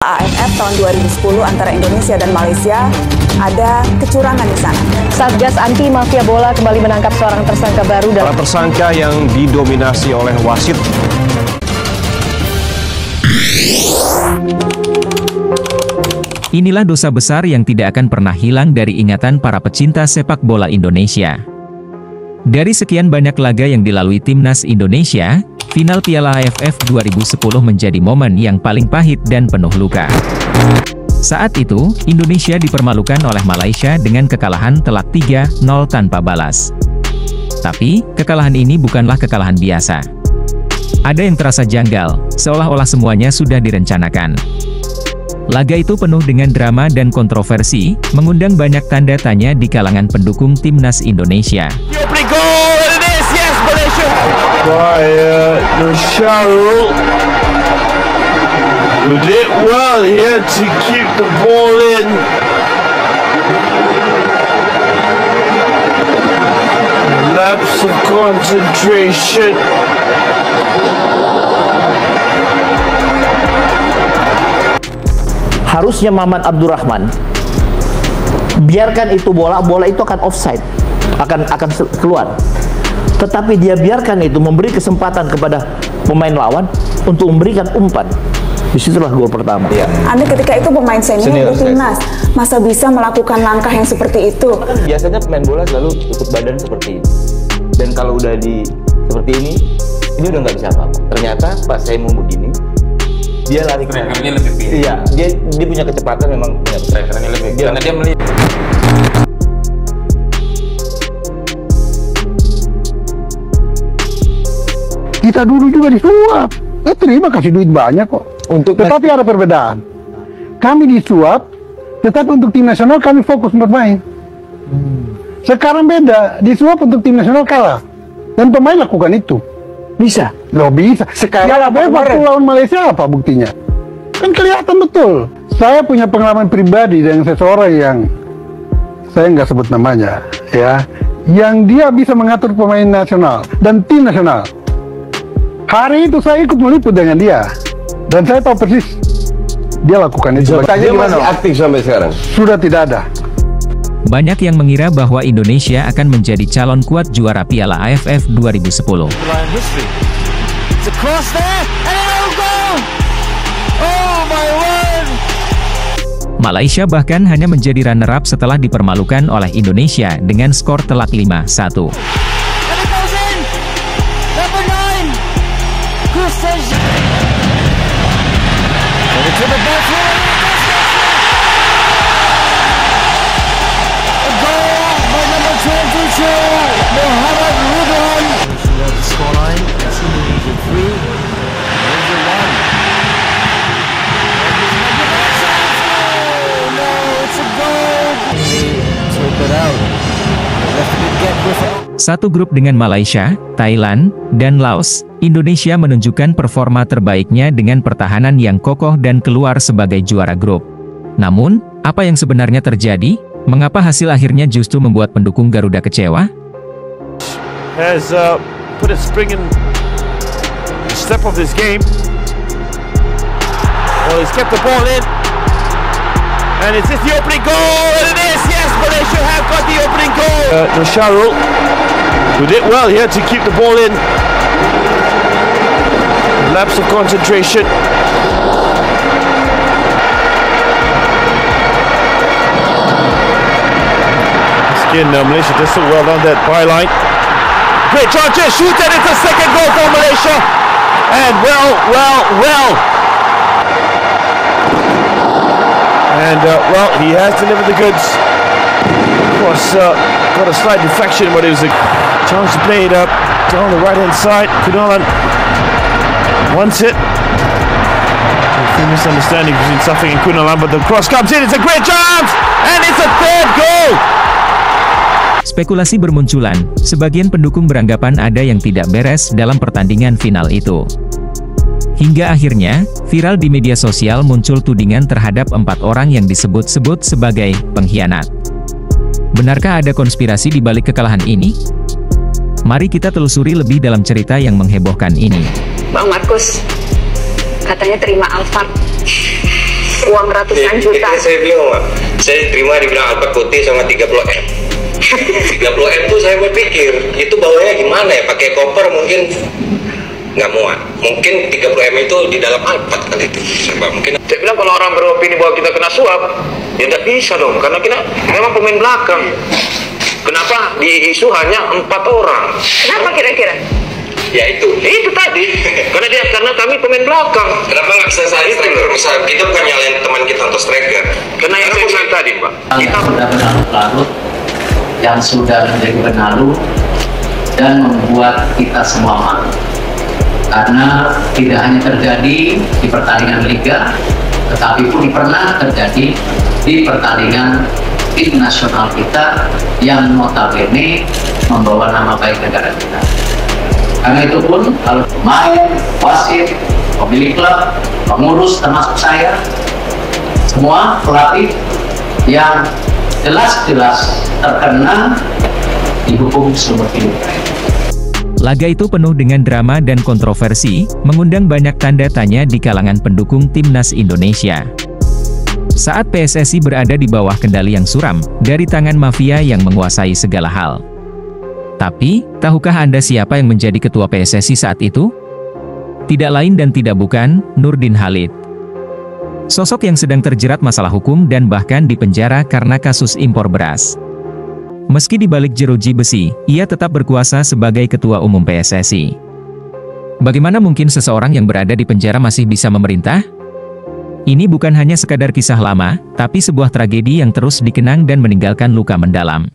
Piala AFF tahun 2010 antara Indonesia dan Malaysia, ada kecurangan di sana. Satgas anti mafia bola kembali menangkap seorang tersangka baru. Para tersangka yang didominasi oleh wasit. Inilah dosa besar yang tidak akan pernah hilang dari ingatan para pecinta sepak bola Indonesia. Dari sekian banyak laga yang dilalui timnas Indonesia, final Piala AFF 2010 menjadi momen yang paling pahit dan penuh luka. Saat itu, Indonesia dipermalukan oleh Malaysia dengan kekalahan telak 3-0 tanpa balas. Tapi, kekalahan ini bukanlah kekalahan biasa. Ada yang terasa janggal, seolah-olah semuanya sudah direncanakan. Laga itu penuh dengan drama dan kontroversi, mengundang banyak tanda tanya di kalangan pendukung timnas Indonesia. Did well here to keep the ball in. Lapse of concentration. Harusnya Maman Abdurrahman biarkan itu bola itu akan offside, akan keluar. Tetapi dia biarkan itu, memberi kesempatan kepada pemain lawan untuk memberikan umpan. Disitulah gol pertama. Ya. Anda ketika itu pemain senior di timnas, masa bisa melakukan langkah yang seperti itu? Biasanya pemain bola selalu tutup badan seperti ini. Dan kalau udah seperti ini udah nggak bisa apa-apa. Ternyata pas saya mau begini, dia lari ke mana? Lebih pilih. Iya, dia punya kecepatan memang. Strikernya lebih. Karena dia melihat. Kita dulu juga disuap. Terima kasih duit banyak kok. Tetapi ada perbedaan. Kami disuap, tetapi untuk tim nasional kami fokus bermain. Sekarang beda, disuap untuk tim nasional kalah. Dan pemain lakukan itu. Bisa? Loh bisa. Sekarang waktu lawan Malaysia apa buktinya? Kan kelihatan betul. Saya punya pengalaman pribadi dengan seseorang yang saya nggak sebut namanya, ya, yang dia bisa mengatur pemain nasional dan tim nasional. Hari itu saya ikut meliput dengan dia, dan saya tahu persis dia lakukan itu. Dia masih aktif sampai sekarang? Sudah tidak ada. Banyak yang mengira bahwa Indonesia akan menjadi calon kuat juara Piala AFF 2010. Malaysia bahkan hanya menjadi runner-up setelah dipermalukan oleh Indonesia dengan skor telak 5-1. Satu grup dengan Malaysia, Thailand, dan Laos, Indonesia menunjukkan performa terbaiknya dengan pertahanan yang kokoh dan keluar sebagai juara grup. Namun, apa yang sebenarnya terjadi? Mengapa hasil akhirnya justru membuat pendukung Garuda kecewa? Has put a spring in the step of this game. Well, he's kept the ball in. And it's the opening goal, and it is, yes, Malaysia have got the opening goal. Nusharul, who did well here to keep the ball in. Lapse of concentration. Again, Malaysia does so well on that byline. Great chance, shoot, and it's a second goal for Malaysia. And well. And well, he has delivered the goods. Of course, got a slight deflection, but it was a chance to play it up down the right-hand side. Kunalan wants it. A few misunderstandings between Safing and Kunalan, but the cross comes in. It's a great chance, and it's a third goal. Spekulasi bermunculan, sebagian pendukung beranggapan ada yang tidak beres dalam pertandingan final itu. Hingga akhirnya, viral di media sosial muncul tudingan terhadap 4 orang yang disebut-sebut sebagai pengkhianat. Benarkah ada konspirasi di balik kekalahan ini? Mari kita telusuri lebih dalam cerita yang menghebohkan ini. Bang Markus, katanya terima Alphard. ratusan juta. Saya bingung, Pak. Saya terima dibilang Alphard putih sama 30M. 30M tuh saya berpikir, itu bawanya gimana ya? Pakai koper mungkin nggak muat. Mungkin 30M itu di dalam Alphard kali itu. Mungkin. Saya bilang kalau orang beropini bahwa kita kena suap, ya nggak bisa dong, karena kita memang pemain belakang. Kenapa di isu hanya 4 orang? Kenapa kira-kira? Ya itu tadi. karena kami pemain belakang. Kenapa nggak bisa saya striker? Bisa kita bukan nyalain teman kita untuk striker. Karena yang saya bilang tadi, Pak. Kita sudah berlarut-larut, yang sudah menjadi berlalu dan membuat kita semua malu. Karena tidak hanya terjadi di pertandingan Liga, tetapi pun pernah terjadi di pertandingan tim nasional kita yang notabene membawa nama baik negara kita. Karena itu pun kalau pemain, wasit, pemilik klub, pengurus termasuk saya, semua pelatih yang jelas-jelas terkena dihukum seumur hidup. Laga itu penuh dengan drama dan kontroversi, mengundang banyak tanda tanya di kalangan pendukung timnas Indonesia. Saat PSSI berada di bawah kendali yang suram, dari tangan mafia yang menguasai segala hal. Tapi, tahukah Anda siapa yang menjadi ketua PSSI saat itu? Tidak lain dan tidak bukan, Nurdin Halid. Sosok yang sedang terjerat masalah hukum dan bahkan dipenjara karena kasus impor beras. Meski dibalik jeruji besi, ia tetap berkuasa sebagai ketua umum PSSI. Bagaimana mungkin seseorang yang berada di penjara masih bisa memerintah? Ini bukan hanya sekadar kisah lama, tapi sebuah tragedi yang terus dikenang dan meninggalkan luka mendalam.